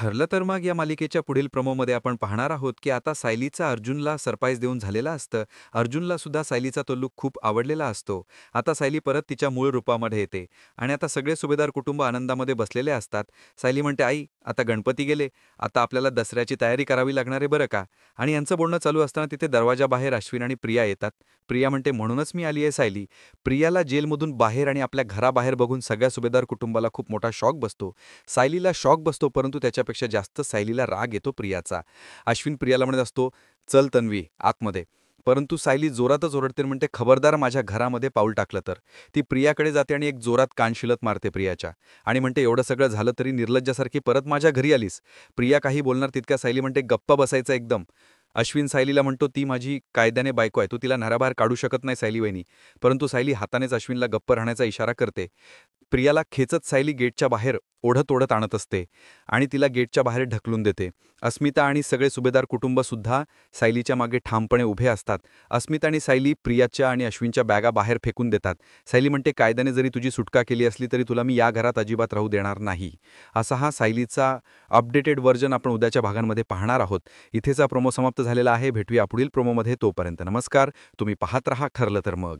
ठरलं तर मग या मालिकेच्या पुढील प्रोमोमध्ये आपण पाहणार आहोत की आता सायलीचा अर्जुनला सरप्राईज देऊन झालेला असतं. अर्जुनला सुद्धा सायलीचा तो लूक खूप आवडलेला असतो. आता सायली परत तिच्या मूळ रूपामध्ये येते आणि आता सगळे सुभेदार कुटुंब आनंदामध्ये बसलेले असतात. सायली म्हणते, "आई, आता गणपती गेले, आता आपल्याला दसऱ्याची तयारी करावी लागणार आहे बरं का." आणि यांचं बोलणं चालू असताना तिथे दरवाजाबाहेर अश्विन आणि प्रिया येतात. प्रिया म्हणते, "म्हणूनच मी आली आहे सायली." प्रियाला जेलमधून बाहेर आणि आपल्या घराबाहेर बघून सगळ्या सुभेदार कुटुंबाला खूप मोठा शॉक बसतो. सायलीला शॉक बसतो, परंतु त्याच्यापेक्षा जास्त सायलीला राग येतो प्रियाचा. अश्विन प्रियाला म्हणत असतो, "चल तन्वी, आतमध्ये." परंतु सायली जोरातच ओरडते आणि म्हणते, "खबरदार माझ्या घरामध्ये पाऊल टाकलं तर." ती प्रियाकडे जाते आणि एक जोरात कानशिलत मारते प्रियाच्या आणि म्हणते, "एवढं सगळं झालं तरी निर्लज्जासारखी परत माझ्या घरी आलीस." प्रिया काही बोलणार तितक्या सायली म्हणते, "गप्पा बसायचं एकदम." अश्विन सायलीला म्हणतो, "ती माझी कायद्याने बायको आहे, तू तिला घराबाहेर काढू शकत नाही सायली वहिनी." परंतु सायली हातानेच अश्विनला गप्प राहण्याचा इशारा करते. प्रियाला खेचत सायली गेटच्या बाहेर ओढत ओढत आणत असते आणि तिला गेटच्या बाहेर ढकलून देते. अस्मिता आणि सगळे सुभेदार कुटुंबसुद्धा सायलीच्या मागे ठामपणे उभे असतात. अस्मिता आणि सायली प्रियाच्या आणि अश्विनच्या बॅगा बाहेर फेकून देतात. सायली म्हणते, "कायद्याने जरी तुझी सुटका केली असली तरी तुला मी या घरात अजिबात राहू देणार नाही." असा हा सायलीचा अपडेटेड व्हर्जन आपण उद्याच्या भागांमध्ये पाहणार आहोत. इथेच हा प्रोमो समाप्त झालेला आहे. भेटूया पुढील प्रोमोमध्ये. तोपर्यंत नमस्कार. तुम्ही पाहत रहा ठरलं तर मग.